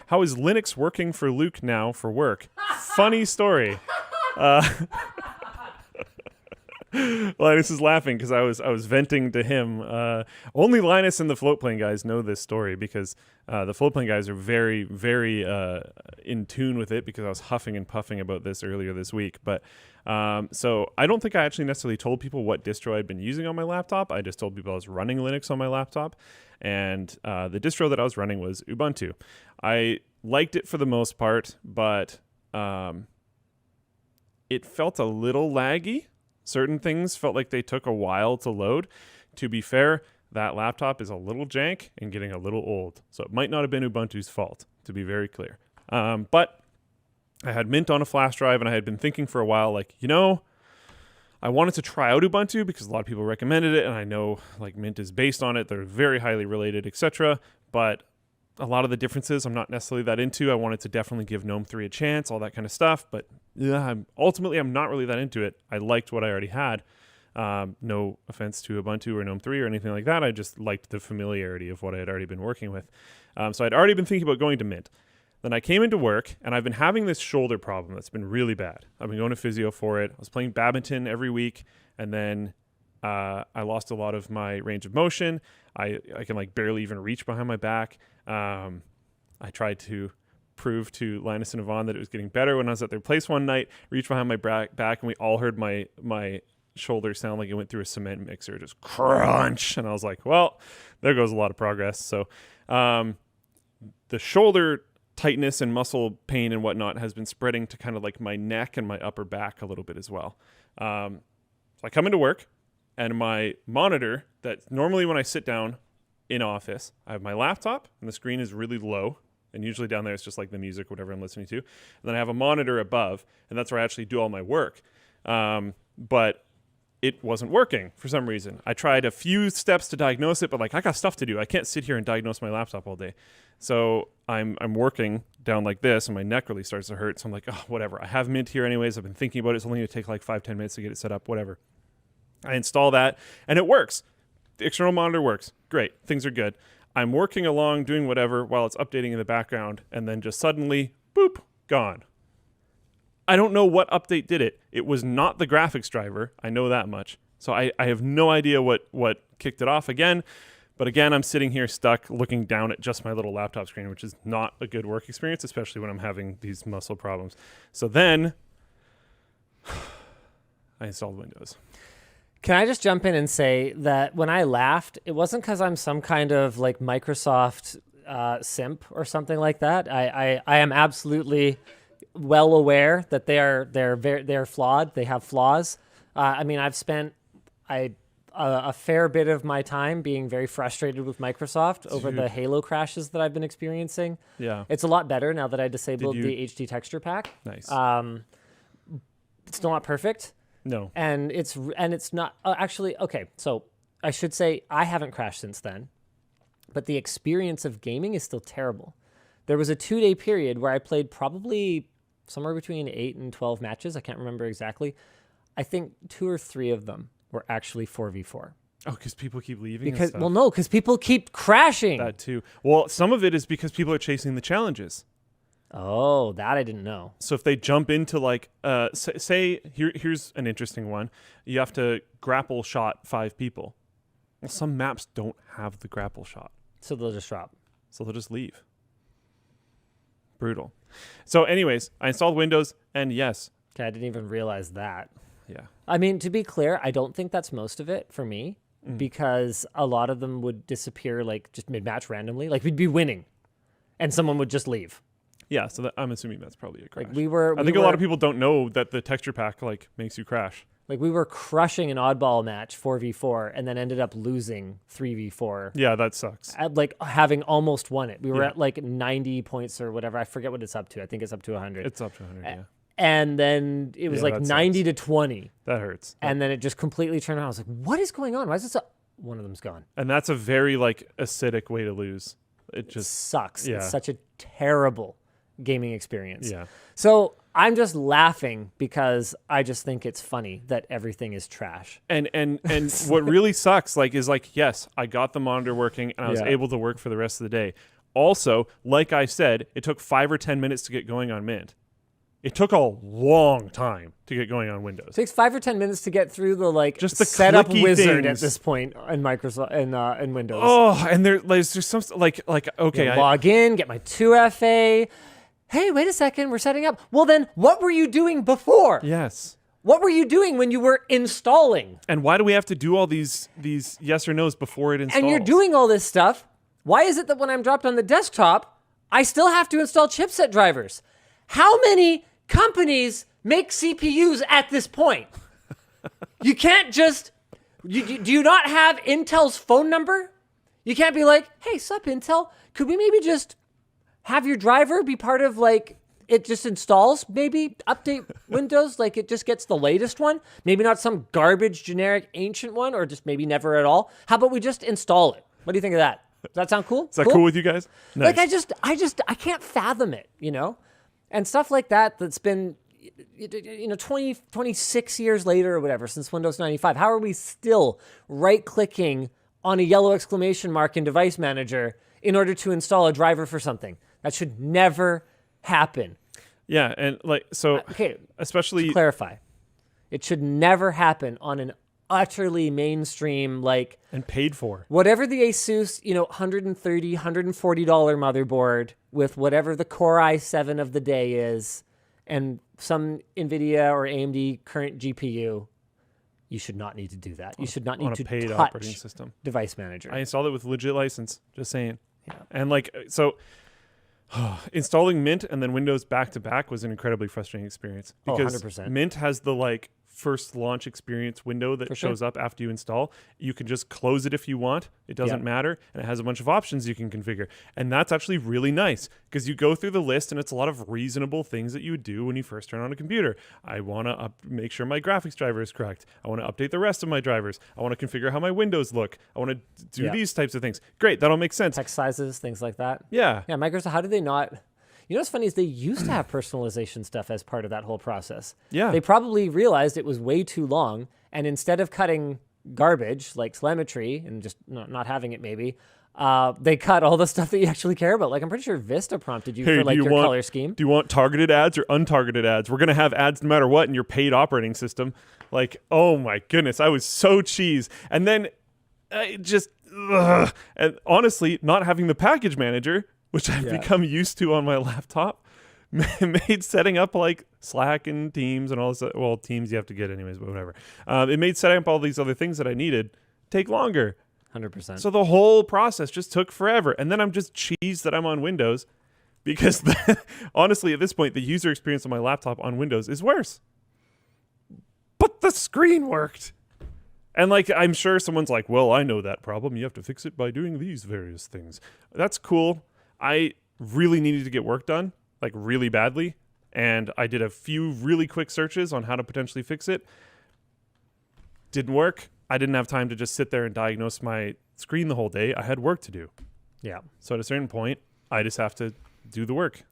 How is Linux working for Luke now for work? Funny story. Linus is laughing because I was venting to him. Only Linus and the Floatplane guys know this story because the Floatplane guys are very, very in tune with it because I was huffing and puffing about this earlier this week. But so I don't think I actually necessarily told people what distro I'd been using on my laptop. I just told people I was running Linux on my laptop. And the distro that I was running was Ubuntu. I liked it for the most part, but it felt a little laggy. Certain things felt like they took a while to load. To be fair, that laptop is a little jank and getting a little old. So it might not have been Ubuntu's fault, to be very clear. But I had Mint on a flash drive, and I had been thinking for a while, like, I wanted to try out Ubuntu because a lot of people recommended it, and I know like Mint is based on it. They're very highly related, etc. But a lot of the differences I'm not necessarily that into. I wanted to definitely give GNOME 3 a chance, all that kind of stuff. But ultimately, I'm not really that into it. I liked what I already had. No offense to Ubuntu or GNOME 3 or anything like that. I just liked the familiarity of what I had already been working with. So I'd already been thinking about going to Mint. Then I came into work, and I've been having this shoulder problem that's been really bad. I've been going to physio for it. I was playing badminton every week, and then I lost a lot of my range of motion. I can like barely even reach behind my back. I tried to prove to Linus and Yvonne that it was getting better when I was at their place one night, reached behind my back, and we all heard my shoulder sound like it went through a cement mixer, just crunch. And I was like, well, there goes a lot of progress. So the shoulder tightness and muscle pain and whatnot has been spreading to kind of like my neck and my upper back a little bit as well. So I come into work, and my monitor, that normally when I sit down in office, I have my laptop, and the screen is really low. And usually down there, it's just like the music, whatever I'm listening to. And then I have a monitor above, and that's where I actually do all my work. But it wasn't working for some reason. I tried a few steps to diagnose it, but like I got stuff to do. I can't sit here and diagnose my laptop all day. So I'm working down like this, and my neck really starts to hurt. So I'm like, oh, whatever. I have Mint here anyways. I've been thinking about it. It's only going to take like 5-10 minutes to get it set up, whatever. I install that, and it works. The external monitor works. Great. Things are good. I'm working along, doing whatever while it's updating in the background, and then just suddenly, boop, gone. I don't know what update did it. It was not the graphics driver. I know that much. So I have no idea what kicked it off again. But again, I'm sitting here stuck looking down at just my little laptop screen, which is not a good work experience, especially when I'm having these muscle problems. So then I installed Windows. Can I just jump in and say that when I laughed, it wasn't because I'm some kind of like Microsoft simp or something like that. I am absolutely well aware that they're flawed. They have flaws. I mean, I've spent a fair bit of my time being very frustrated with Microsoft over the Halo crashes that I've been experiencing. Yeah, it's a lot better now that I disabled the HD texture pack. Nice. It's still not perfect. No. And it's not actually okay. So I should say I haven't crashed since then, but the experience of gaming is still terrible. There was a 2-day period where I played probably somewhere between 8 and 12 matches. I can't remember exactly. I think 2 or 3 of them were actually 4v4. Oh, because people keep leaving? Because people keep crashing. That too. Well, some of it is because people are chasing the challenges. Oh, that I didn't know. So if they jump into like, say here's an interesting one. You have to grapple shot 5 people. Well, some maps don't have the grapple shot. So they'll just drop. So they'll just leave. Brutal. So anyways, I installed Windows, and yes. Okay, I didn't even realize that. Yeah. I mean, to be clear, I don't think that's most of it for me, because a lot of them would disappear like just mid-match randomly. Like we'd be winning, and someone would just leave. Yeah, so I'm assuming that's probably a crash. Like I think a lot of people don't know that the texture pack like makes you crash. Like we were crushing an oddball match 4v4 and then ended up losing 3v4. Yeah, that sucks. At like having almost won it. We were at like 90 points or whatever. I forget what it's up to. I think it's up to 100. It's up to 100, yeah. And then it was like 90 to 20. That hurts. And then it just completely turned around. I was like, what is going on? Why is this one of them's gone? And that's a very like acidic way to lose. It just sucks. Yeah. It's such a terrible gaming experience. Yeah. So I'm just laughing because I just think it's funny that everything is trash. And what really sucks is yes, I got the monitor working and I was able to work for the rest of the day. Also, like I said, it took 5 or 10 minutes to get going on Mint. It took a long time to get going on Windows. It takes 5 or 10 minutes to get through the Just the setup clicky wizard things. at this point in Microsoft and Windows. Oh, and there's just some okay, Log in, get my 2FA. Hey, wait a second, we're setting up. Well, then what were you doing before? yes. What were you doing when you were installing? And why do we have to do all these yes or no's before it installs? And you're doing all this stuff. Why is it that when I'm dropped on the desktop, I still have to install chipset drivers? How many companies make CPUs at this point? You can't just... do you not have Intel's phone number? You can't be like, hey, sup, Intel? Could we maybe just have your driver be part of, like, it just installs, maybe update Windows, like it just gets the latest one? Maybe not some garbage, generic, ancient one, or just maybe never at all. How about we just install it? What do you think of that? Does that sound cool? Is that cool with you guys? Nice. Like, I can't fathom it, you know? And stuff like that that's been, 20, 26 years later or whatever, since Windows 95. How are we still right-clicking on a yellow exclamation mark in Device Manager in order to install a driver for something? That should never happen. Yeah, and Okay, especially to clarify, it should never happen on an utterly mainstream, and paid for. whatever the Asus, $130, $140 motherboard with whatever the Core i7 of the day is, and some NVIDIA or AMD current GPU, you should not need to do that. You should not On need a to paid touch operating system. Device Manager. I installed it with legit license. Just saying. Yeah. And installing Mint and then Windows back to back was an incredibly frustrating experience because 100%. Mint has the first launch experience window that sure. shows up after you install. You can just close it if you want. It doesn't Yeah. matter. And it has a bunch of options you can configure. And that's actually really nice because you go through the list and it's a lot of reasonable things that you would do when you first turn on a computer. I want to make sure my graphics driver is correct. I want to update the rest of my drivers. I want to configure how my windows look. I want to do Yeah. these types of things. Great. That'll make sense. Text sizes, things like that. Yeah. Yeah, Microsoft, how did they not... what's funny is they used to have personalization stuff as part of that whole process. Yeah. They probably realized it was way too long, and instead of cutting garbage like telemetry and just not having it maybe, they cut all the stuff that you actually care about. Like, I'm pretty sure Vista prompted you Hey, for do you your want- color scheme. Do you want targeted ads or untargeted ads? We're going to have ads no matter what in your paid operating system. Oh my goodness, I was so cheese. And then and honestly, not having the package manager, which I've become used to on my laptop, made setting up Slack and Teams and all this. Well, Teams you have to get anyways, but whatever. It made setting up all these other things that I needed take longer. 100%. So the whole process just took forever. And then I'm just cheesed that I'm on Windows because honestly, at this point, the user experience on my laptop on Windows is worse. But the screen worked. And I'm sure someone's like, well, I know that problem. You have to fix it by doing these various things. That's cool. I really needed to get work done, really badly. And I did a few really quick searches on how to potentially fix it. Didn't work. I didn't have time to just sit there and diagnose my screen the whole day. I had work to do. Yeah. So at a certain point, I just have to do the work.